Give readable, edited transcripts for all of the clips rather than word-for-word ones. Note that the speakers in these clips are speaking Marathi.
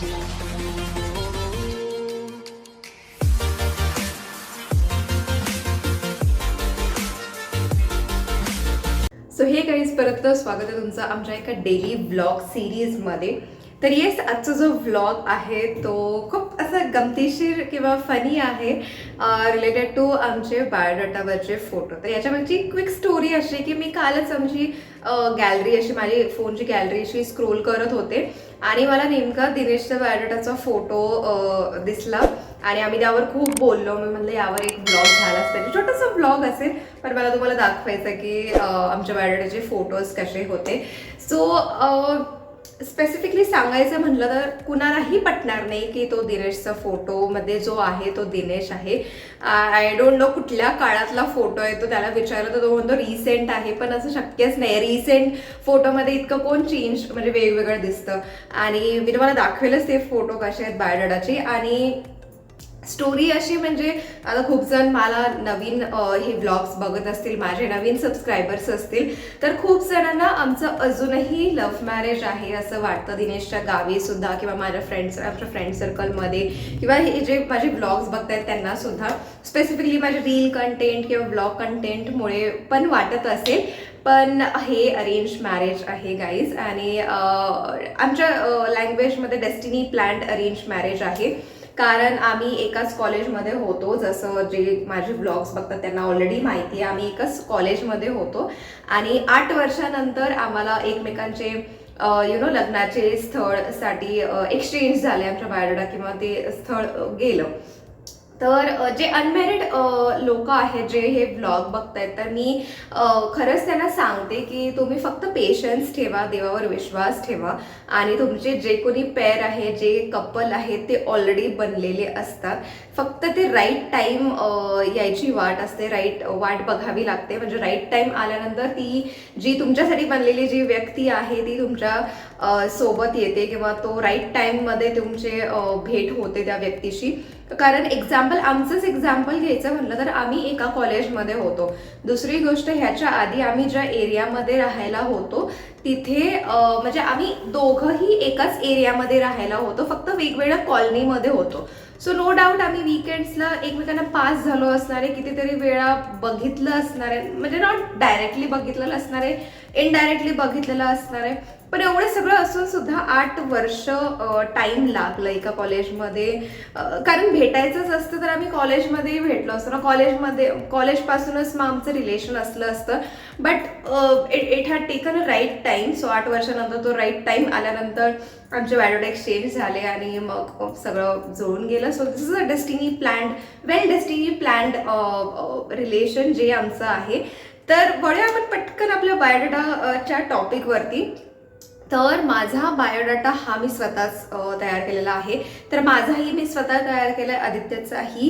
सो हे गाईज परत स्वागत आहे तुमचं आमच्या एका डेली व्लॉग सिरीजमध्ये. तर येस, आजचा जो व्लॉग आहे तो खूप असा गमतीशीर किंवा फनी आहे रिलेटेड टू आमचे बायोडाटावरचे फोटो. तर याच्यामागची क्विक स्टोरी अशी की मी कालच आमची गॅलरी अशी माझी फोनची गॅलरी अशी स्क्रोल करत होते आणि मला नेमका दिनेशचा बायोडाटाचा फोटो दिसला आणि आम्ही त्यावर खूप बोललो. मी म्हणलं यावर एक ब्लॉग झालाच पाहिजे, छोटासा ब्लॉग असेल पण मला तुम्हाला दाखवायचं की आमच्या बायोडाटाचे फोटोज कसे होते. सो स्पेसिफिकली सांगायचं म्हटलं तर कुणालाही पटणार नाही की तो दिनेशचा फोटोमध्ये जो आहे तो दिनेश आहे. आय डोंट नो कुठल्या काळातला फोटो आहे तो. त्याला विचारलं तर तो म्हणतो रिसेंट आहे, पण असं शक्यच नाही. रिसेंट फोटोमध्ये इतकं कोण चेंज म्हणजे वेगवेगळं दिसतं. आणि मी तुम्हाला दाखवेलच ते फोटो कसे आहेत बायोडाटाचे. आणि स्टोरी अशी म्हणजे आता खूप जण मला नवीन हे व्लॉग्स बघत असतील, माझे नवीन सबस्क्रायबर्स असतील, तर खूप जणांना आमचं अजूनही लव्ह मॅरेज आहे असं वाटतं. दिनेशच्या गावी सुद्धा किंवा माझ्या आमच्या फ्रेंड सर्कलमध्ये किंवा हे जे माझे व्लॉग्स बघतायत त्यांना सुद्धा स्पेसिफिकली माझे रील कंटेंट किंवा व्लॉग कंटेंटमुळे पण वाटत असेल, पण हे अरेंज मॅरेज आहे गाईज. आणि आमच्या लँग्वेजमध्ये डेस्टिनी प्लॅन्ड अरेंज मॅरेज आहे. कारण आम्ही एकाच कॉलेजमध्ये होतो, जसं जे माझे व्लॉग्स बघतात त्यांना ऑलरेडी माहिती आहे. आम्ही एकाच कॉलेजमध्ये होतो आणि 8 वर्षानंतर आम्हाला एकमेकांचे लग्नाचे स्थळसाठी एक्सचेंज झाले आमच्या बायोडाटा किंवा ते स्थळ गेलं. तर जे अनमॅरिड लोक आहेत जे हे व्लॉग बघतायत, तर मी खरंच त्यांना सांगते की तुम्ही फक्त पेशन्स ठेवा, देवावर विश्वास ठेवा आणि तुमचे जे कोणी पेअर आहे, जे कपल आहेत ते ऑलरेडी बनलेले असतात. फक्त ते राईट टाईम यायची वाट असते, राईट वाट बघावी लागते. म्हणजे राईट टाईम आल्यानंतर ती जी तुमच्यासाठी बनलेली जी व्यक्ती आहे ती तुमच्या सोबत येते किंवा तो राईट टाईममध्ये तुमचे भेट होते त्या व्यक्तीशी. कारण आमचंच एक्झाम्पल घ्यायचं म्हटलं तर आम्ही एका कॉलेजमध्ये होतो. दुसरी गोष्ट, ह्याच्या आधी आम्ही ज्या एरियामध्ये राहायला होतो तिथे म्हणजे आम्ही दोघंही एकाच एरियामध्ये राहायला होतो, फक्त वेगवेगळ्या कॉलनीमध्ये होतो. सो नो डाऊट आम्ही वीकेंड्सला एकमेकांना पास झालो असणार आहे, कितीतरी वेळा बघितलं असणार आहे. म्हणजे नॉट डायरेक्टली बघितलेलं असणार आहे, इनडायरेक्टली बघितलेलं असणार आहे. पण एवढं सगळं असून सुद्धा 8 वर्ष टाईम लागलं एका कॉलेजमध्ये. कारण भेटायचंच असतं तर आम्ही कॉलेजमध्येही भेटलो असतो ना, कॉलेजपासूनच मग आमचं रिलेशन असलं असतं. But it had taken a right time. So 8 वर्षानंतर तो राईट टाईम आल्यानंतर आमचे बायोडाटा एक्सचेंज झाले आणि मग सगळं जुळून गेलं. So this is a destiny planned relation जे आमचं आहे. तर वळूया आपण पटकन आपल्या बायोडाटाच्या टॉपिकवरती. तर माझा बायोडाटा हा मी स्वतःच तयार केलेला आहे. तर माझाही मी स्वतः तयार केला आहे, आदित्यचाही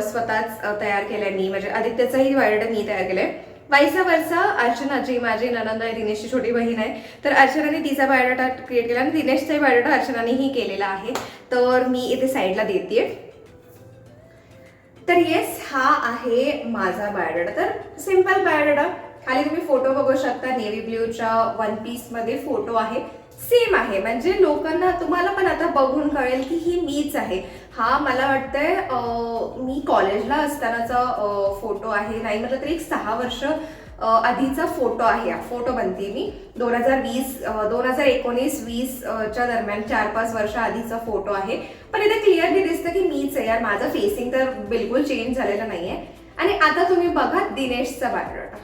स्वतःच तयार केला आहे मी. म्हणजे आदित्यचाही बायोडाटा मी तयार केला आहे. वाईसा वर्षा अर्चना जी माझी ननंद आहे, दिनेशची छोटी बहीण आहे, तर अर्चनाने तिचा बायोडाटा क्रिएट केला आणि दिनेशचाही बायोडाटा अर्चनानेही केलेला आहे. तर मी इथे साईडला देते. तर येस, हा आहे माझा बायोडाटा. तर सिम्पल बायोडाटा. खाली तुम्ही फोटो बघू शकता, नेव्ही ब्ल्यूच्या वन पीस मध्ये फोटो आहे, सेम आहे. म्हणजे लोकांना, तुम्हाला पण आता बघून कळेल की ही मीच आहे. हा मला वाटतंय मी कॉलेजला असतानाचा फोटो आहे, नाही म्हटलं तरी 6 वर्ष आधीचा फोटो आहे. हा फोटो बनते मी 2019-20 च्या दरम्यान 4-5 वर्ष आधीचा फोटो आहे. पण इथे क्लिअरली दिसतं की मीच आहे यार. माझं फेसिंग तर बिलकुल चेंज झालेलं नाहीये. आणि आता तुम्ही बघा दिनेशचा बायोडाटा.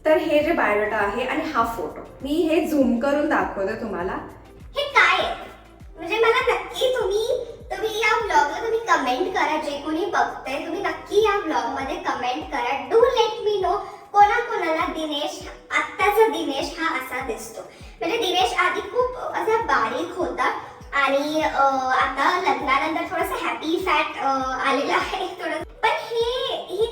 तर हे जे बायोडाटा आहे आणि हा फोटो मी हे झूम करून दाखवते तुम्हाला. हे काय आहे म्हणजे मला नक्की तुम्ही या व्लॉगला तुम्ही कमेंट करा. जे कोणी बघतंय तुम्ही नक्की या व्लॉग मध्ये कमेंट करा. डू लेट मी नो कोणाला दिनेश, आत्ताचा दिनेश हा असा दिसतो. म्हणजे दिनेश आधी खूप असा बारीक होता आणि आता लग्नानंतर थोडंसं हॅपी फॅट आलेला आहे थोडं. पण हे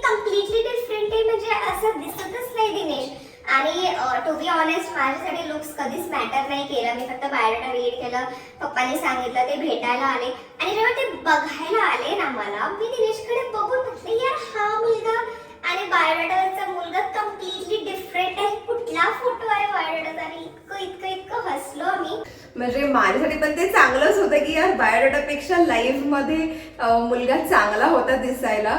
कम्प्लिटली डिफरंट आहे. म्हणजे असं दिसतच नाही दिनेश. आणि टू बी ऑनेस्ट माझ्यासाठी लुक्स कधीच मॅटर नाही केलं. मी फक्त बायोडाटा रीड केलं, पप्पांनी सांगितलं, ते भेटायला आले आणि जेव्हा ते बघायला आले ना मला, मी दिनेशकडे बघून म्हटलं यार हा मुलगा आणि बायोडाटाचा मुलगा कम्प्लिटली डिफरंट आहे. कुठला फोटो आहे बायोडाटाचा? आणि इतकं हसलो आम्ही. म्हणजे माझ्यासाठी पण ते चांगलंच होतं की यार बायोडाटापेक्षा लाईव्हमध्ये मुलगा चांगला होता दिसायला.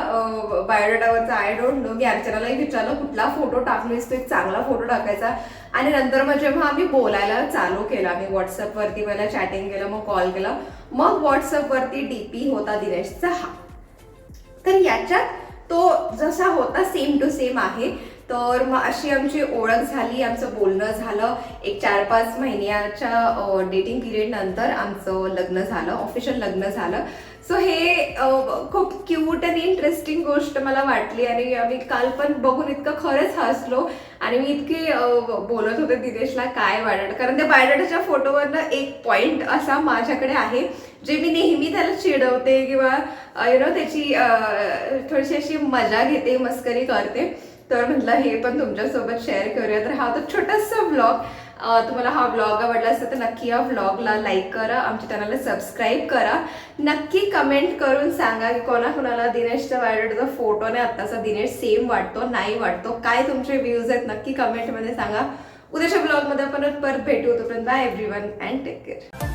बायोडाटावरचा आय डोंट नो, मी अर्चनालाही विचारलं कुठला फोटो टाकलीस, तो एक चांगला फोटो टाकायचा. आणि नंतर मग जेव्हा आम्ही बोलायला चालू केला, मी व्हॉट्सअपवरती पहिला चॅटिंग केलं, मग कॉल केला, मग व्हॉट्सअपवरती डीपी होता दिनेशचा हा. तर याच्यात तो जसा होता सेम टू सेम आहे. तर मग अशी आमची ओळख झाली, आमचं बोलणं झालं. एक 4-5 महिन्याच्या डेटिंग पिरियड नंतर आमचं लग्न झालं, ऑफिशियल लग्न झालं. सो हे खूप क्यूट आणि इंटरेस्टिंग गोष्ट मला वाटली. आणि आम्ही काल पण बघून इतकं खरंच हसलो. आणि मी इतके बोलत होते दिनेशला काय बायोडाटा, कारण त्या बायोडाटाच्या फोटोवरनं एक पॉइंट असा माझ्याकडे आहे जे मी नेहमी त्याला चिडवते किंवा त्याची थोडीशी अशी मजा घेते, मस्करी करते. तर म्हटलं हे पण तुमच्यासोबत शेअर करूया. तर हा तो छोटासा व्लॉग. तुम्हाला हा व्लॉग आवडला असेल तर नक्की या व्लॉगला लाईक करा, आमच्या चॅनलला सबस्क्राईब करा. नक्की कमेंट करून सांगा की कोणाकोणाला दिनेशच्या बायोडाटाचा फोटो आणि आत्ताचा दिनेश सेम वाटतो, नाही वाटतो, काय तुमचे व्ह्यूज आहेत नक्की कमेंटमध्ये सांगा. उद्याच्या ब्लॉगमध्ये आपण परत भेटू. तोपर्यंत bye everyone and take care.